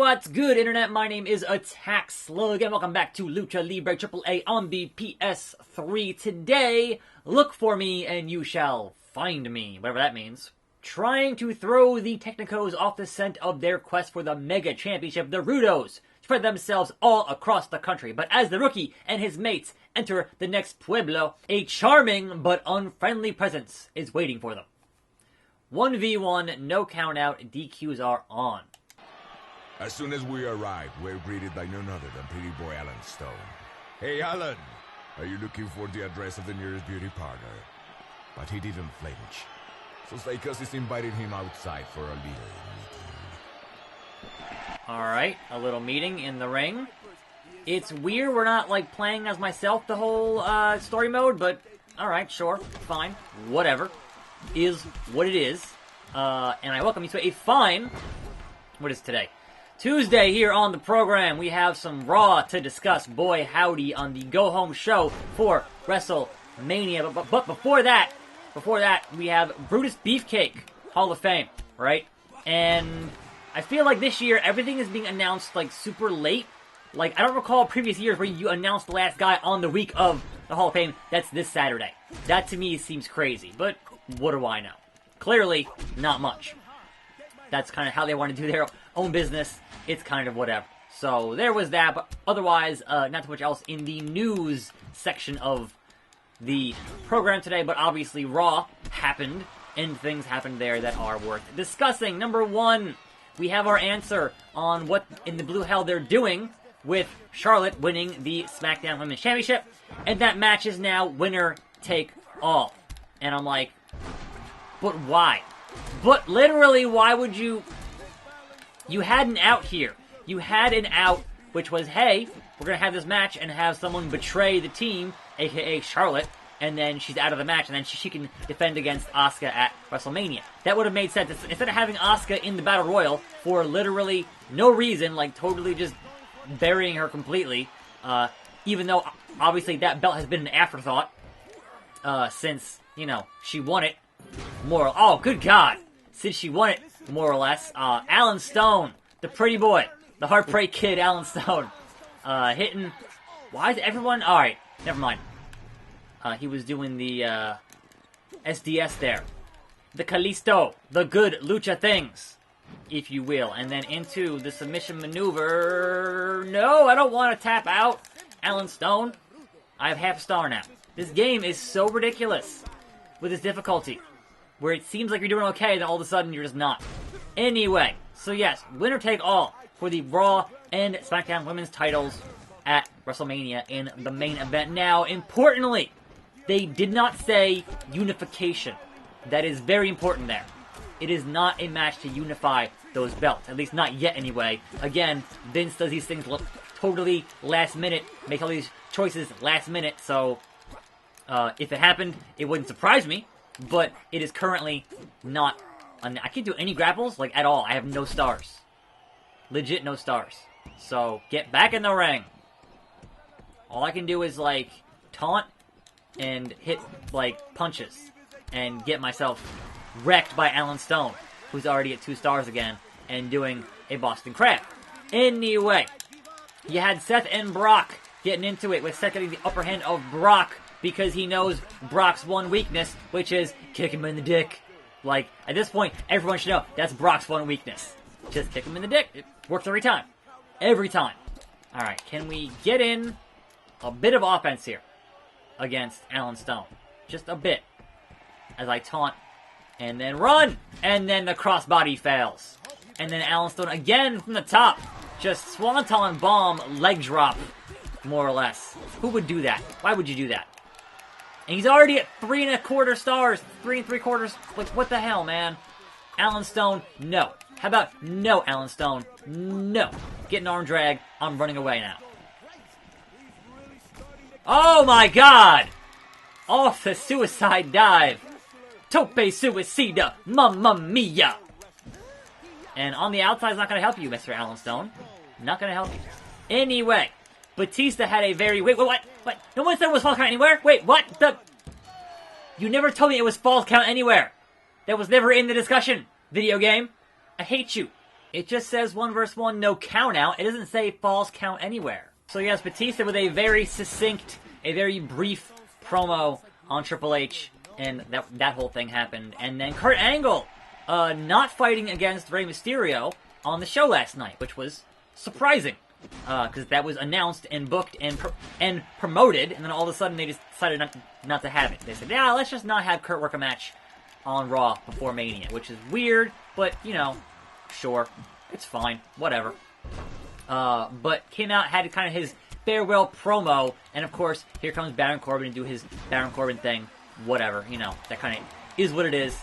What's good, Internet? My name is attackslug, and welcome back to Lucha Libre AAA on the PS3. Today, look for me and you shall find me, whatever that means. Trying to throw the Technicos off the scent of their quest for the Mega Championship, the Rudos spread themselves all across the country. But as the rookie and his mates enter the next pueblo, a charming but unfriendly presence is waiting for them. 1v1, no count out, DQs are on. As soon as we arrived, we're greeted by none other than pretty boy Alan Stone. Hey, Alan! Are you looking for the address of the nearest beauty parlor? But he didn't flinch. So Staycus is inviting him outside for a little meeting. Alright, a little meeting in the ring. It's weird we're not, like, playing as myself the whole, story mode, but alright, sure, fine, whatever. Is what it is. And I welcome you to a fine... What is today? Tuesday here on the program. We have some Raw to discuss. Boy, howdy, on the go-home show for WrestleMania. But before that, we have Brutus Beefcake, Hall of Fame, right? And I feel like this year, everything is being announced, like, super late. Like, I don't recall previous years where you announced the last guy on the week of the Hall of Fame. That's this Saturday. That, to me, seems crazy. But what do I know? Clearly, not much. That's kind of how they want to do their own business. It's kind of whatever. So, there was that, but otherwise, not too much else in the news section of the program today, but obviously Raw happened, and things happened there that are worth discussing. Number one, we have our answer on what in the blue hell they're doing with Charlotte winning the SmackDown Women's Championship, and that match is now winner take all. And I'm like, but why? But literally, why would you... You had an out here. You had an out, which was, hey, we're going to have this match and have someone betray the team, a.k.a. Charlotte, and then she's out of the match, and then she can defend against Asuka at WrestleMania. That would have made sense. Instead of having Asuka in the Battle Royal for literally no reason, like totally just burying her completely, even though, obviously, that belt has been an afterthought since, you know, she won it. Oh, good God. Since she won it, more or less. Alan Stone, the pretty boy, the Heartbreak Kid, Alan Stone, hitting... Why is everyone... Alright, never mind. He was doing the, SDS there. The Kalisto, the good lucha things, if you will. And then into the submission maneuver... No, I don't want to tap out Alan Stone. I have half a star now. This game is so ridiculous with its difficulty, where it seems like you're doing okay, then all of a sudden you're just not. Anyway, so yes, winner take all for the Raw and SmackDown Women's titles at WrestleMania in the main event. Now, importantly, they did not say unification. That is very important there. It is not a match to unify those belts, at least not yet anyway. Again, Vince does these things totally last minute, make all these choices last minute, so if it happened, it wouldn't surprise me. But it is currently not... I can't do any grapples, like, at all. I have no stars. Legit no stars. So, get back in the ring. All I can do is, like, taunt and hit, like, punches. And get myself wrecked by Alan Stone, who's already at 2 stars again, and doing a Boston Crab. Anyway, you had Seth and Brock getting into it, with Seth getting the upper hand of Brock, because he knows Brock's one weakness, which is kick him in the dick. Like, at this point, everyone should know that's Brock's one weakness. Just kick him in the dick. It works every time. Every time. Alright, can we get in a bit of offense here against Alan Stone? Just a bit. As I taunt, and then run! And then the crossbody fails. And then Alan Stone again from the top. Just swanton bomb, leg drop, more or less. Who would do that? Why would you do that? And he's already at 3 1/4 stars, 3 3/4. Like, what the hell, man? Alan Stone, no. How about no, Alan Stone? No. Get an arm drag. I'm running away now. Oh my God! Off the suicide dive. Tope suicida, mamma mia. And on the outside is not going to help you, Mr. Alan Stone. Not going to help you. Anyway, Batista had a very... Wait, what? No one said it was false count anywhere? Wait, what? You never told me it was false count anywhere. That was never in the discussion, video game. I hate you. It just says 1 vs. 1, no count out. It doesn't say falls count anywhere. So yes, Batista with a very succinct, a very brief promo on Triple H, and that whole thing happened. And then Kurt Angle not fighting against Rey Mysterio on the show last night, which was surprising. Because that was announced and booked and promoted, and then all of a sudden they just decided not to have it. They said, yeah, let's just not have Kurt work a match on Raw before Mania, which is weird, but, you know, sure, it's fine, whatever. But came out, had kind of his farewell promo, and of course, here comes Baron Corbin and do his Baron Corbin thing, whatever, you know, that kind of is what it is,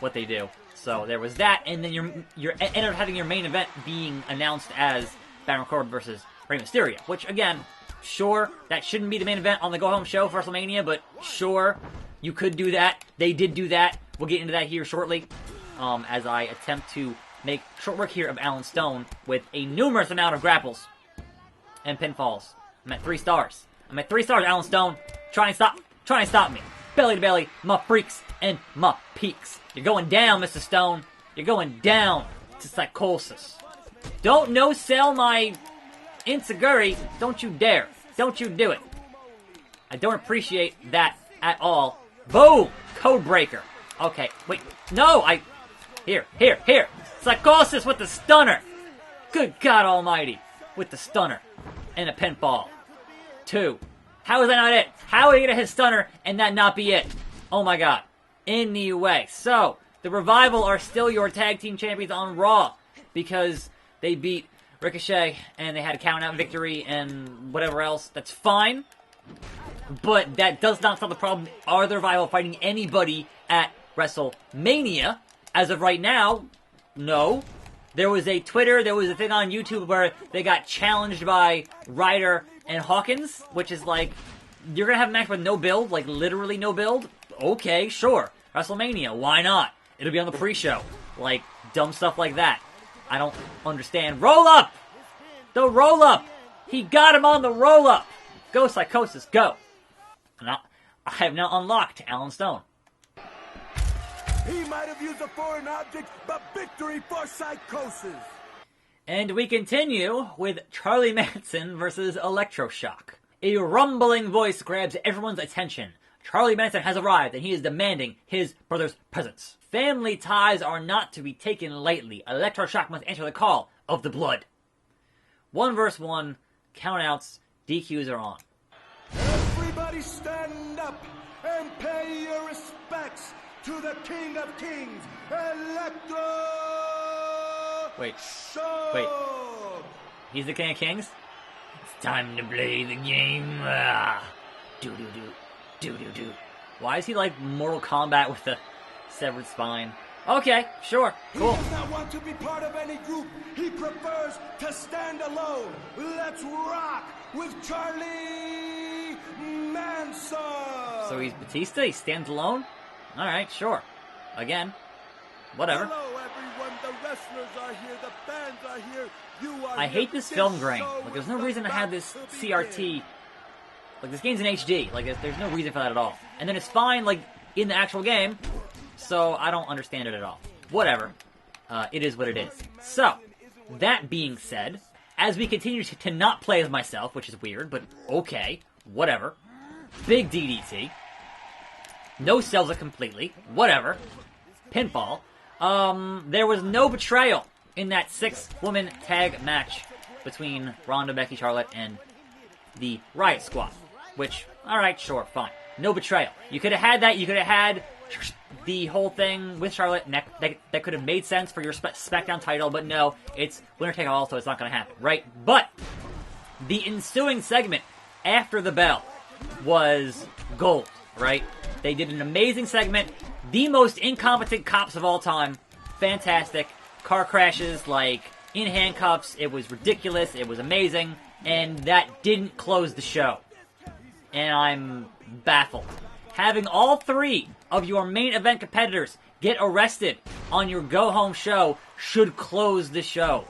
what they do. So there was that, and then you're ended up having your main event being announced as Baron Corbin versus Rey Mysterio, which, again, sure, that shouldn't be the main event on the go-home show for WrestleMania, but sure, you could do that. They did do that. We'll get into that here shortly, as I attempt to make short work here of Alan Stone with a numerous amount of grapples and pinfalls. I'm at 3 stars. I'm at 3 stars, Alan Stone. Try and stop me. Belly to belly, my freaks and my peaks. You're going down, Mr. Stone. You're going down to psychosis. Don't no-sell my insecurity. Don't you dare. Don't you do it. I don't appreciate that at all. Boom! Code breaker. Okay, wait. No, Here. Psychosis with the stunner. Good God almighty. With the stunner. And a pinfall. 2. How is that not it? How are you going to hit stunner and that not be it? Oh my God. Anyway, so, the Revival are still your tag team champions on Raw because they beat Ricochet and they had a count-out victory and whatever else. That's fine, but that does not solve the problem. Are the Revival fighting anybody at WrestleMania? As of right now, no. There was a thing on YouTube where they got challenged by Ryder and Hawkins, which is like, you're going to have a match with no build, like literally no build? Okay, sure. WrestleMania, why not? It'll be on the pre-show. Like, dumb stuff like that. I don't understand. Roll up! The roll up! He got him on the roll up! Go, Psychosis, go! And I have now unlocked Alan Stone. He might have used a foreign object, but victory for Psychosis! And we continue with Charlie Manson versus Electroshock. A rumbling voice grabs everyone's attention. Charlie Manson has arrived, and he is demanding his brother's presence. Family ties are not to be taken lightly. Electroshock must answer the call of the blood. 1 vs. 1, countouts, DQs are on. Everybody stand up and pay your respects to the King of Kings, Electro! Wait. He's the King of Kings? It's time to play the game. Do. Why is he like Mortal Kombat with the severed spine? Okay, sure, cool. He does not want to be part of any group. He prefers to stand alone. Let's rock with Charlie Manson. So he's Batista? He stands alone? Alright, sure. Again. Whatever. Hello, everyone. The wrestlers are here. The fans are here. You are I here. hate this film grain. Like, there's no reason to have this CRT. Like, this game's in HD. Like, there's no reason for that at all. And then it's fine, like, in the actual game. So, I don't understand it at all. Whatever. It is what it is. So, that being said, as we continue to not play as myself, which is weird, but okay. Whatever. Big DDT. No sells it completely. Whatever. Pinfall. There was no betrayal in that 6-woman tag match between Ronda, Becky, Charlotte, and the Riot Squad. Which, alright, sure, fine. No betrayal. You could have had that. You could have had the whole thing with Charlotte. That could have made sense for your SmackDown title, but no, it's winner take all, so it's not going to happen, right? But the ensuing segment after the bell was gold, right? They did an amazing segment. The most incompetent cops of all time. Fantastic. Car crashes, like, in handcuffs. It was ridiculous. It was amazing. And that didn't close the show. And I'm baffled. Having all 3 of your main event competitors get arrested on your go-home show should close the show.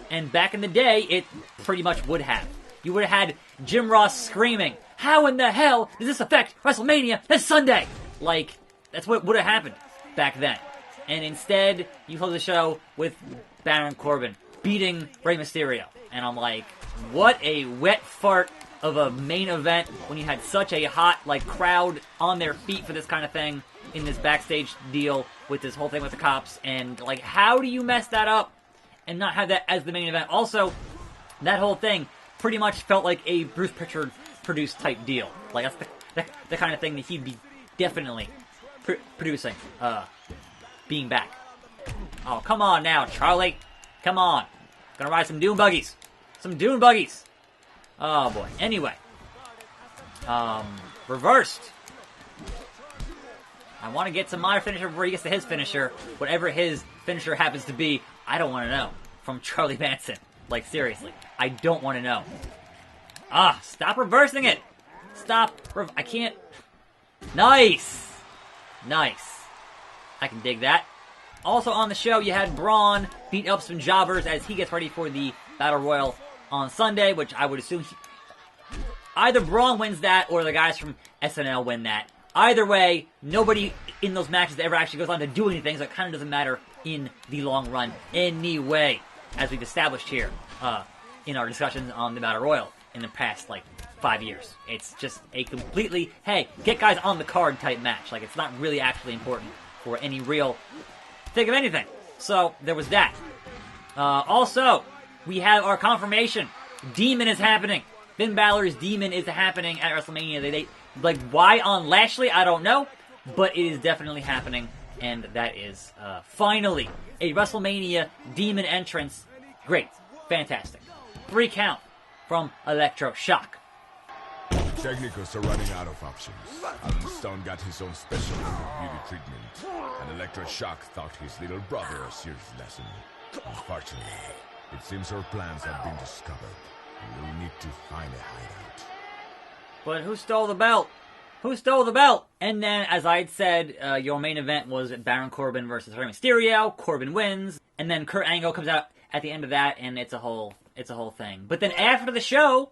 And back in the day, it pretty much would have. You would have had Jim Ross screaming, "How in the hell does this affect WrestleMania this Sunday?" Like, that's what would have happened back then. And instead, you close the show with Baron Corbin beating Rey Mysterio. And I'm like, what a wet fart of a main event when you had such a hot, like, crowd on their feet for this kind of thing in this backstage deal with this whole thing with the cops. And, like, how do you mess that up and not have that as the main event? Also, that whole thing pretty much felt like a Bruce Pritchard produced type deal. Like, that's the kind of thing that he'd be definitely producing, being back. Oh, come on now, Charlie. Come on. Gonna ride some dune buggies. Some dune buggies. Oh, boy. Anyway. Reversed. I want to get to my finisher before he gets to his finisher. Whatever his finisher happens to be, I don't want to know. From Charlie Manson. Like, seriously. I don't want to know. Stop reversing it. Stop. I can't. Nice. Nice. I can dig that. Also on the show, you had Braun beat up some jobbers as he gets ready for the Battle Royal on Sunday, which I would assume either Braun wins that or the guys from SNL win that. Either way, nobody in those matches ever actually goes on to do anything, so it kind of doesn't matter in the long run anyway, as we've established here in our discussions on the Battle Royal in the past, 5 years. It's just a completely, hey, get guys on the card type match. Like, it's not really actually important for any real thing of anything. So, there was that. Also, we have our confirmation. Demon is happening. Finn Balor's Demon is happening at WrestleMania. Why on Lashley, I don't know, but it is definitely happening, and that is, finally, a WrestleMania Demon entrance. Great. Fantastic. 3 count from Electroshock. Technicals are running out of options. Alan Stone got his own special beauty treatment, and Electroshock taught his little brother a serious lesson. Unfortunately, it seems our plans have been discovered, and we'll need to find a hideout. But who stole the belt? Who stole the belt? And then, as I had said, your main event was Baron Corbin versus Rey Mysterio. Corbin wins, and then Kurt Angle comes out at the end of that, and it's a whole thing. But then after the show,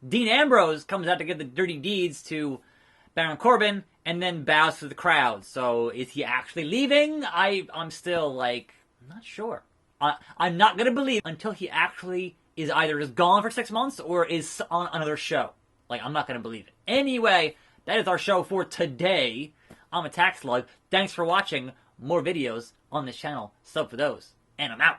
Dean Ambrose comes out to give the dirty deeds to Baron Corbin, and then bows to the crowd. So is he actually leaving? I'm still not sure. I'm not gonna believe until he actually is either just gone for 6 months or is on another show. I'm not gonna believe it. Anyway, that is our show for today. I'm attackslug. Thanks for watching. More videos on this channel. Sub for those. And I'm out.